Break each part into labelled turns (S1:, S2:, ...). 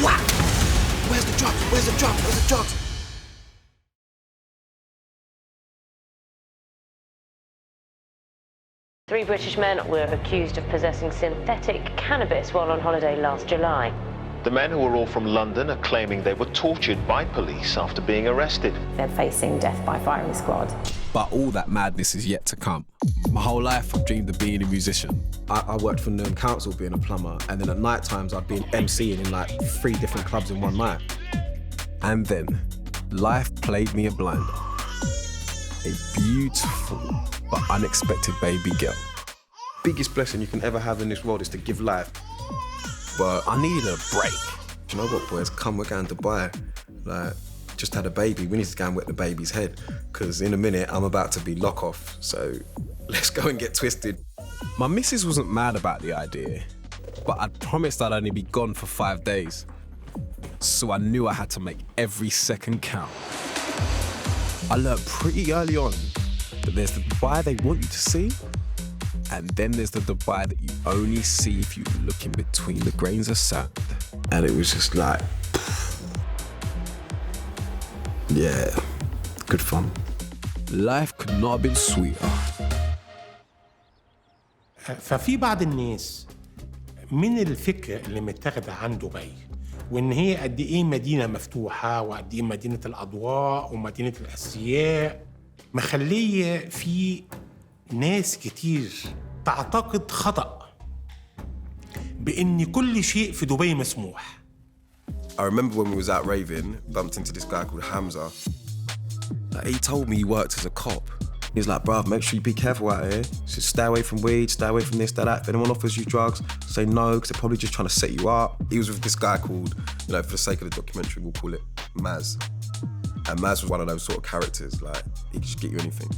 S1: Whack! Where's the drugs? Where's the drugs? Where's the drugs?
S2: Three British men were accused of possessing synthetic cannabis while on holiday last July.
S3: The men, who are all from London, are claiming they were tortured by police after being arrested.
S2: They're facing death by firing squad.
S4: But all that madness is yet to come. My whole life I've dreamed of being a musician.
S5: I worked for Newham Council being a plumber, and then at night times I'd be emceeing in like 3 different clubs in one night.
S4: And then life played me a blinder. A beautiful but unexpected baby girl.
S5: Biggest blessing you can ever have in this world is to give life.
S4: But I needed a break.
S5: Do you know what, boys? Come, we're going to Dubai. Like, just had a baby. We need to go and wet the baby's head, because in a minute I'm about to be lock off. So let's go and get twisted.
S4: My missus wasn't mad about the idea, but I'd promised I'd only be gone for 5 days. So I knew I had to make every second count. I learned pretty early on that there's the Dubai they want you to see, and then there's the Dubai that you only see if you look in between the grains of sand.
S5: And it was just like, yeah, good fun.
S4: Life could not have been sweeter.
S6: ففي بعض الناس من الفكرة اللي متاخدة عن دبي وإن هي قد إيه مدينة مفتوحة وقد إيه مدينة الأضواء ومدينة الأثرياء مخلية في ناس كتير تعتقد خطأ بإن كل شيء في دبي مسموح.
S5: I remember when we was out raving, bumped into this guy called Hamza. Like, he told me he worked as a cop. He was like, bruv, make sure you be careful out here. So stay away from weed, stay away from this, that. If anyone offers you drugs, say no, because they're probably just trying to set you up. He was with this guy called, you know, for the sake of the documentary, we'll call it Maz. And Maz was one of those sort of characters, like, he could just get you anything.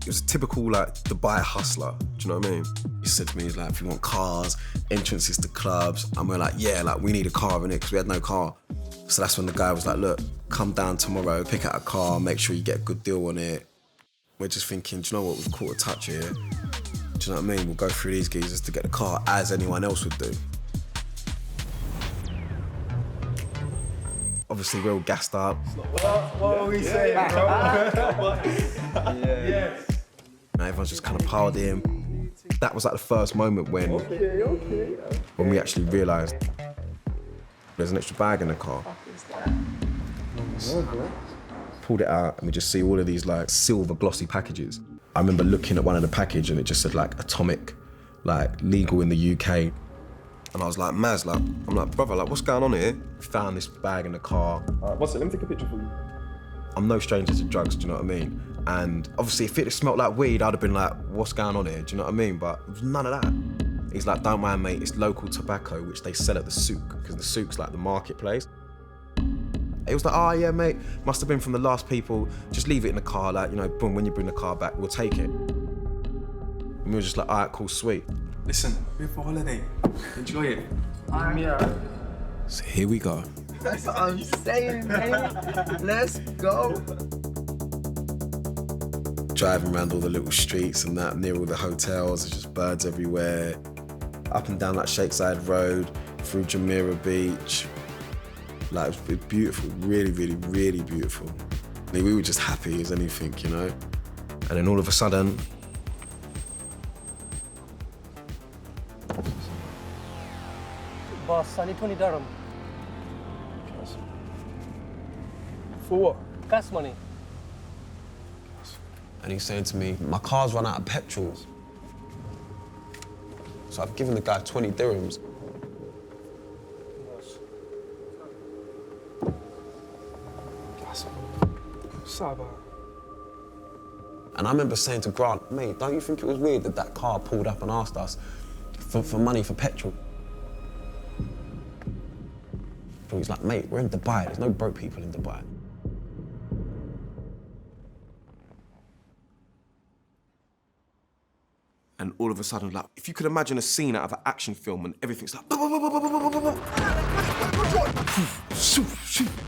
S5: He was a typical, like, Dubai hustler, do you know what I mean? He said to me, he's like, if you want cars, entrances to clubs, and we're like, yeah, like, we need a car, innit? Because we had no car. So that's when the guy was like, look, come down tomorrow, pick out a car, make sure you get a good deal on it. We're just thinking, do you know what, we've caught a touch here. Do you know what I mean? We'll go through these geezers to get the car as anyone else would do. Obviously, we're all gassed up.
S7: What are we saying, bro?
S5: Yeah. And everyone's just kind of piled in. That was like the first moment when we actually realised there's an extra bag in the car. Pulled it out and we just see all of these like silver glossy packages. I remember looking at one of the package and it just said like atomic, like legal in the UK. And I was like, Maz, like, I'm like, brother, like, what's going on here? Found this bag in the car.
S7: What's it? Let me take a picture for you.
S5: I'm no stranger to drugs, do you know what I mean? And obviously if it smelled like weed, I'd have been like, what's going on here? Do you know what I mean? But it was none of that. He's like, don't mind, mate, it's local tobacco, which they sell at the souk, because the souk's like the marketplace. It was like, oh yeah, mate, must have been from the last people, just leave it in the car, like, you know, boom, when you bring the car back, we'll take it. And we were just like, all right, cool, sweet.
S7: Listen, we're for holiday. Enjoy it.
S4: So here we go.
S8: That's what I'm saying, man. Let's go.
S5: Driving around all the little streets and that, near all the hotels, there's just birds everywhere. Up and down like Shakeside Road, through Jumeirah Beach. Like, it was beautiful, really, really, really beautiful. I mean, we were just happy as anything, you know? And then all of a sudden,
S9: Boss, I need 20 dirham.
S7: For what?
S9: Gas money.
S4: And he's saying to me, my car's run out of petrol. So I've given the guy 20 dirhams. And I remember saying to Grant, mate, don't you think it was weird that that car pulled up and asked us for money for petrol? But he's like, mate, we're in Dubai. There's no broke people in Dubai.
S5: and all of a sudden, like, if you could imagine a scene out of an action film and everything's like,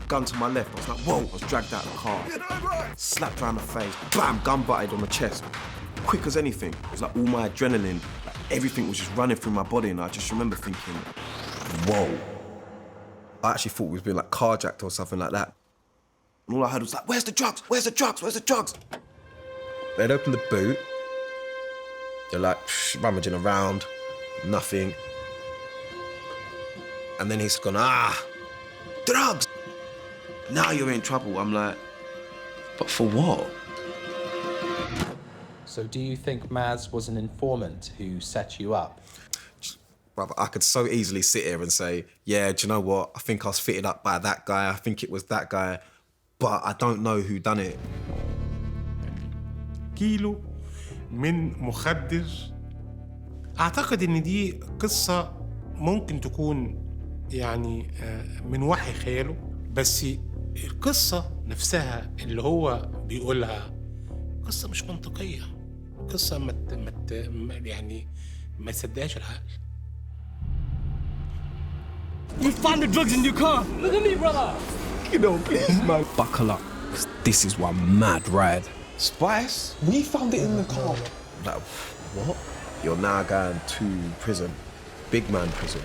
S5: gun to my left. I was like, whoa, I was dragged out of the car. Slapped around the face, bam, gun butted on the chest. Quick as anything. It was like all my adrenaline, like everything was just running through my body, and I just remember thinking, whoa. I actually thought we was being like carjacked or something like that. And all I heard was like, where's the drugs? Where's the drugs? Where's the drugs? They'd opened the boot. They're like rummaging around, nothing. And then he's gone, drugs! Now you're in trouble. I'm like, but for what?
S9: So do you think Maz was an informant who set you up?
S5: Brother, I could so easily sit here and say, yeah, do you know what? I think I was fitted up by that guy. I think it was that guy. But I don't know who done it.
S6: كيلو من مخدر. أعتقد إن دي قصة ممكن تكون يعني من وحي خياله، بس القصة نفسها اللي هو بيقولها قصة مش منطقية، قصة يعني ما تصدقهاش العقل.
S8: We found the drugs in your car. Look at me, brother.
S4: You know, please, man. Buckle up. This is one mad ride.
S7: Spice? We found it in the car.
S5: Like, what? You're now going to prison. Big man prison.